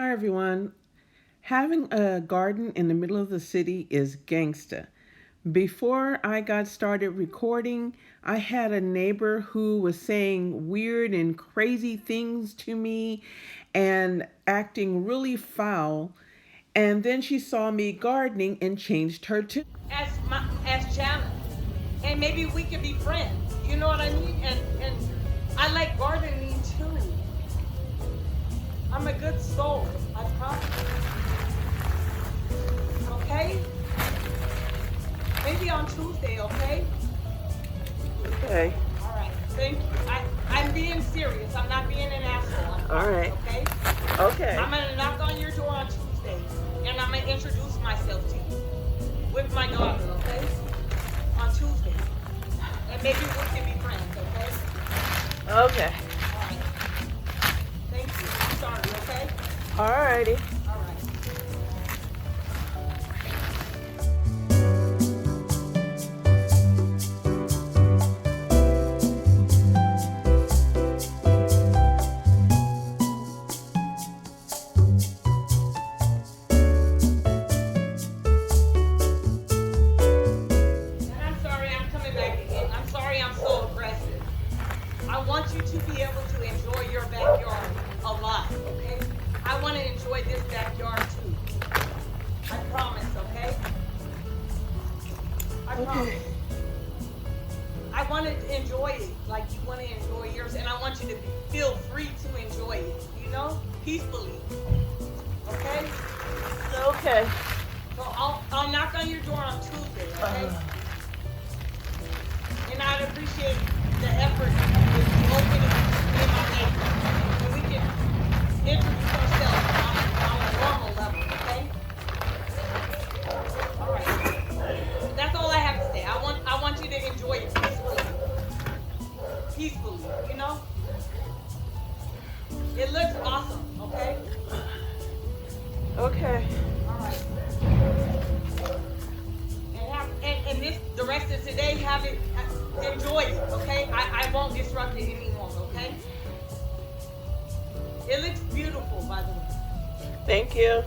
Hi, everyone. Having a garden in the middle of the city is gangsta. Before I got started recording, I had a neighbor who was saying weird and crazy things to me and acting really foul. And then she saw me gardening and changed her tune. As Jana, and maybe we could be friends. You know what I mean? And I like gardening too. I'm a good soul. I promise. Okay? Maybe on Tuesday. Okay? Okay. All right. Thank you. I'm being serious. I'm not being an asshole. I All promise. right. Okay? Okay. I'm gonna knock on your door on Tuesday, and I'm gonna introduce myself to you with my daughter. Okay? On Tuesday, and maybe we can be friends. Okay? Okay. All right. Thank you. I'm sorry. Okay? All righty. All right. And I'm sorry I'm coming back again. I'm sorry I'm so aggressive. I want you to be able to enjoy your backyard a lot, okay? I want to enjoy this backyard too. I promise, okay? I Okay. promise. I want to enjoy it like you want to enjoy yours, and I want you to feel free to enjoy it, peacefully, okay? Okay. So I'll knock on your door on Tuesday, okay? And I'd appreciate the effort with opening me and my neighbor. And we can introduce ourselves on a normal level, okay? All right. That's all I have to say. I want you to enjoy it peacefully. Peacefully, you know? It looks awesome, okay? Okay. All right. And this the rest of today have it enjoy it, okay? I won't disrupt it anymore, okay? It looks beautiful, by the way. Thank you.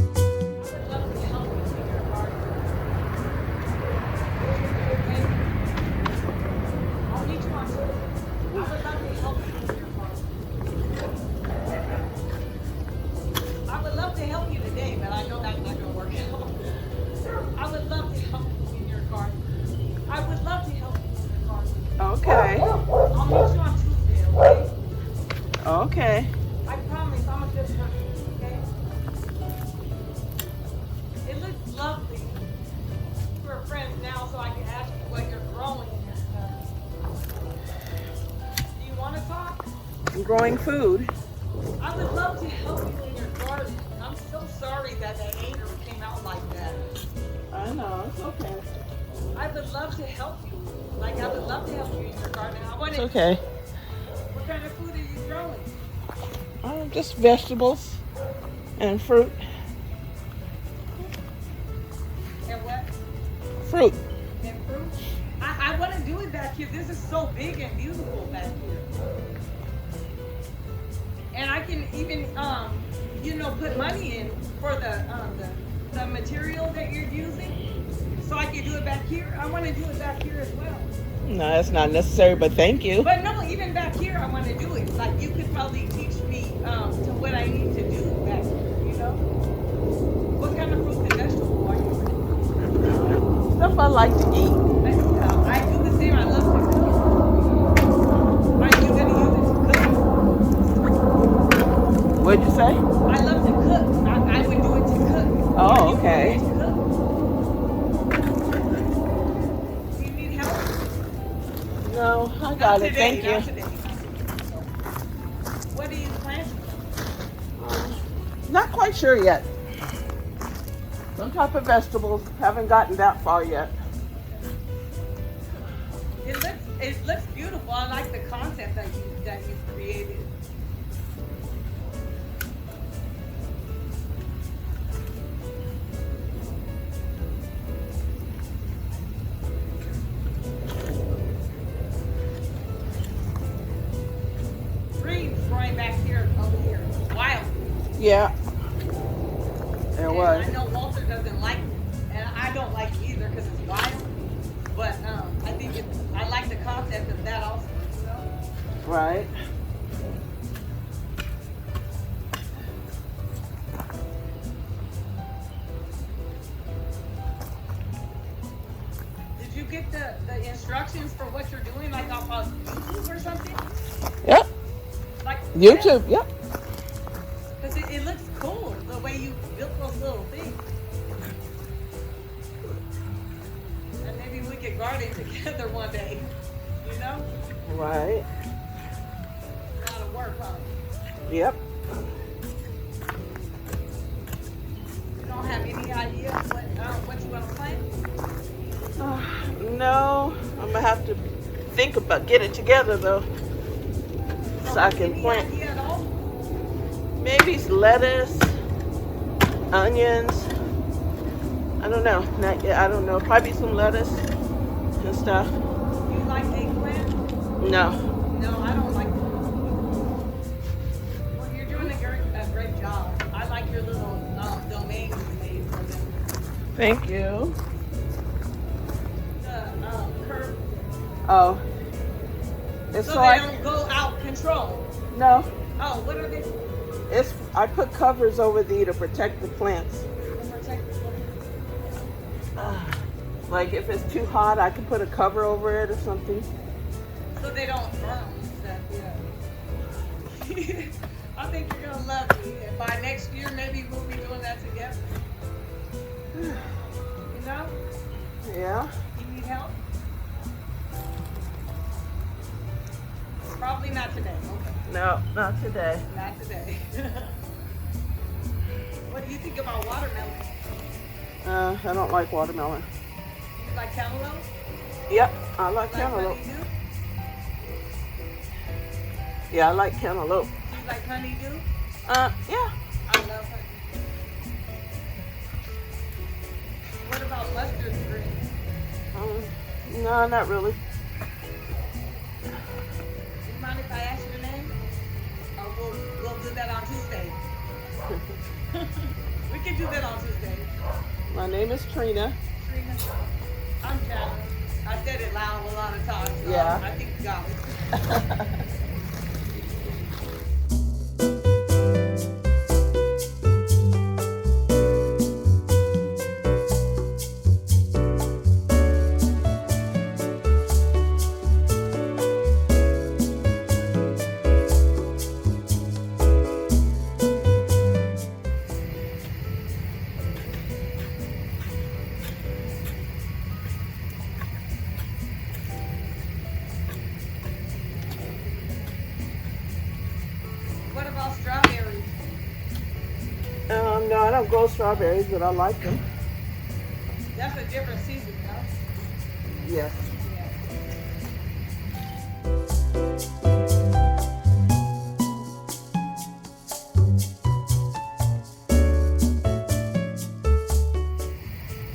I would love to help you in your garden, okay? I'll meet you on Tuesday. I would love to help you in your garden. I would love to help you today, but I know that's not going to work out. I would love to help you in your garden. I would love to help you in your garden. Okay. I'll meet you on Tuesday, okay? Okay. I promise I'm a good person, okay? It looks lovely. We're friends now, so I can ask you what you're growing and stuff. Do you want to talk? I'm growing food. I would love to help you in your garden. I'm so sorry that anger came out like that. I know. It's okay. I would love to help you. Like, I would love to help you in your garden. It's okay. What kind of food are you growing? Just vegetables and fruit. And what? Fruit. And fruit? I want to do it back here. This is so big and beautiful back here. And I can even, put money in for the material that you're using. So I can do it back here. I want to do it back here as well. No, that's not necessary, but thank you. But no, even back here, I want to do it. Like you could probably teach me to what I need to do back here. What kind of fruit and vegetable are you? Stuff I like to eat. I do the same. I love to cook. say? I love to cook. I would do it to cook. Are Oh, you able okay. to cook? Do you need help? No, I Not got it. today. Thank you. Not today. Not today. What are you planting? Not quite sure yet. Some type of vegetables. Haven't gotten that far yet. Okay. It looks beautiful. I like the concept that you created. Streams right back here over here. Wild. Yeah, there And was. I know Walter doesn't like it, and I don't like it either because it's wild. But I think I like the concept of that also. You know. Right. Did you get the instructions for what you're doing, like off of YouTube or something? Yep. Like, yeah, YouTube. Yep. because it looks cool the way you built those little things. And maybe we could garden together one day. You know, Right. a lot of work, huh? Yep. You don't have any idea what you want to plant? No, I'm gonna have to think about get it together though, so I can Any plant idea at all? maybe lettuce, onions. I don't know. Not yet. I don't know. Probably some lettuce and stuff. You like eggplant? No. No, I don't like them. Well, you're doing a great job. I like your little domain you made for them. Thank you. The curve, Oh, it's so so they I don't go out control. no. Oh, what are they? It's I put covers over these to protect the plants. To protect the plant. Like if it's too hot, I can put a cover over it or something. So they don't burn. That, yeah. I think you're gonna love me. And by next year, maybe we'll be doing that together. You know? Yeah. You need help? Probably not today. Okay. No, not today. Not today. What do you think about watermelon? I don't like watermelon. You like cantaloupe? Yep, I like Like cantaloupe. honeydew? Yeah, I like cantaloupe. You like honeydew? Yeah. I love honeydew. What about mustard green? No, not really. Do you mind if I ask your name? Or we'll do that on Tuesday. We can do that on Tuesday. My name is Trena. Trina, I'm Jana. I said it loud a lot of times. So Yeah. I think you got it. What about strawberries? No, I don't grow strawberries, but I like them. That's a different season, no? Yes. Yeah.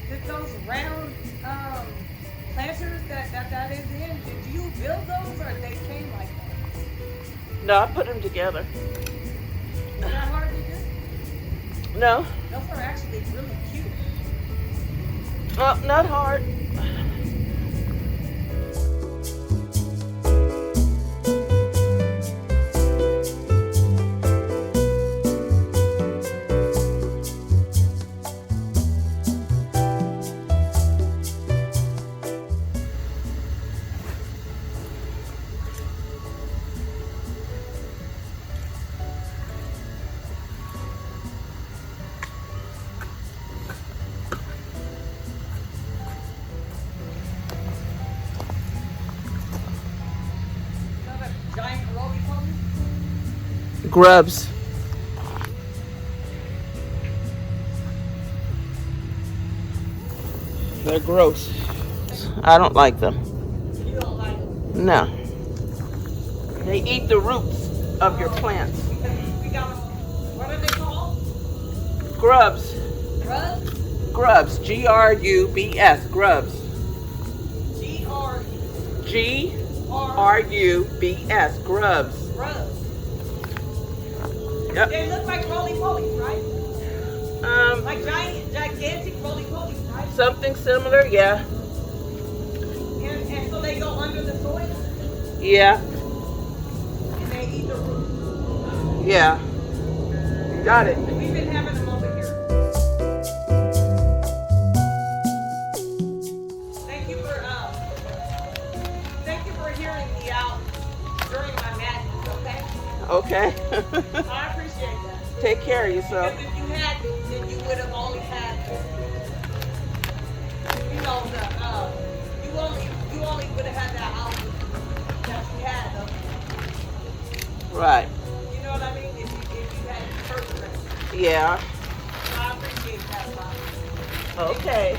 Did those round planters that is in, did you build those or they came like that? No, I put them together. Is that hard to do? No, Those are actually really cute. not hard. grubs. They're gross. I don't like them. You don't like them. No. They eat the roots of your plants. We got, what are they called? Grubs. Grubs? Grubs. Grubs. Grubs. G-R. Grubs. Grubs. Grubs. Yep. They look like roly-polies, right? Like gigantic roly-polies, right? Something similar, yeah. And so they go under the soil Yeah. and they eat the roots. Yeah. You got it. We've been having them over here. Thank you for hearing me out during my madness, okay? Okay. I appreciate that. Take care of yourself. Because if you hadn't, then you would have only had, you know, you only would have had that outlook that you had. Right. You know what I mean? If you had perseverance. Yeah. So I appreciate that a lot. Okay.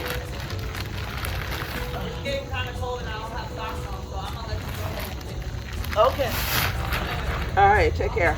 It's getting kind of cold and I don't have socks on, so I'm gonna let you go ahead and finish. Okay. All right. Take care.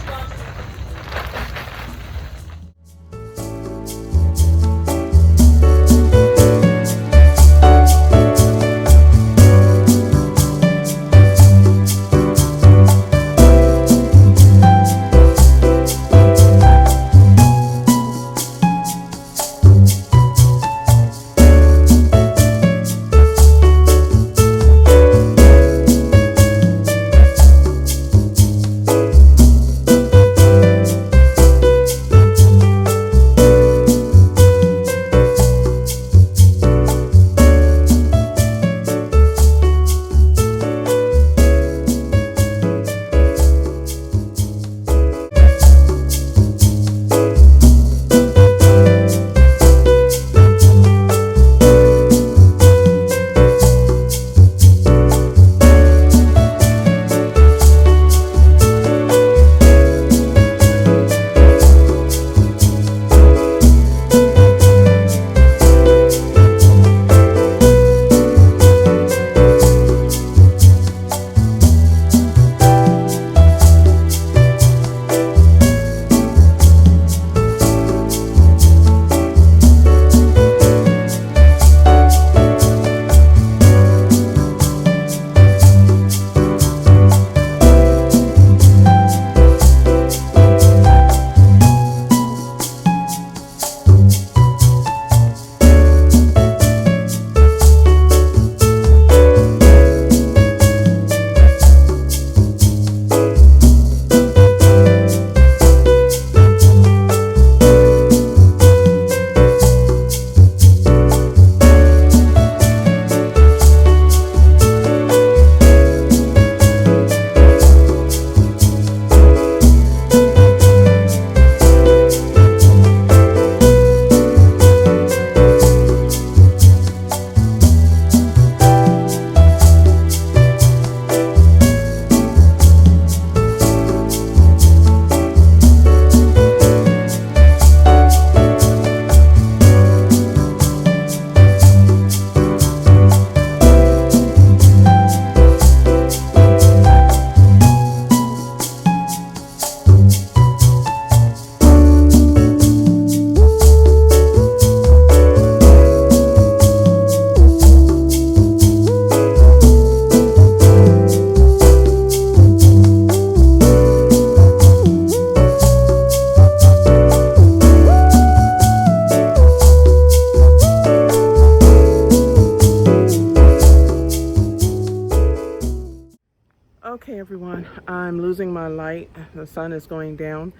Okay, everyone, I'm losing my light. The sun is going down,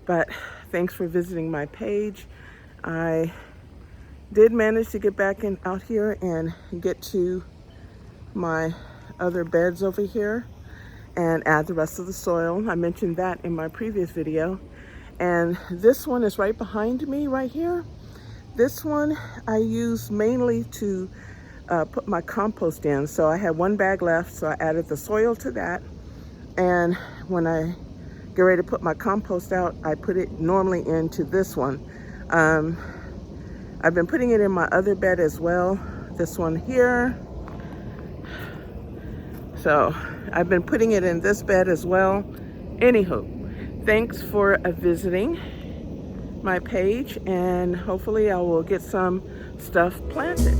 but thanks for visiting my page. I did manage to get back out here and get to my other beds over here and add the rest of the soil. I mentioned that in my previous video. And this one is right behind me right here. This one I use mainly to put my compost in. So I had one bag left, so I added the soil to that. And when I get ready to put my compost out, I put it normally into this one. Um, I've been putting it in my other bed as well, this one here. So I've been putting it in this bed as well. Anywho, thanks for visiting my page, and hopefully I will get some stuff planted.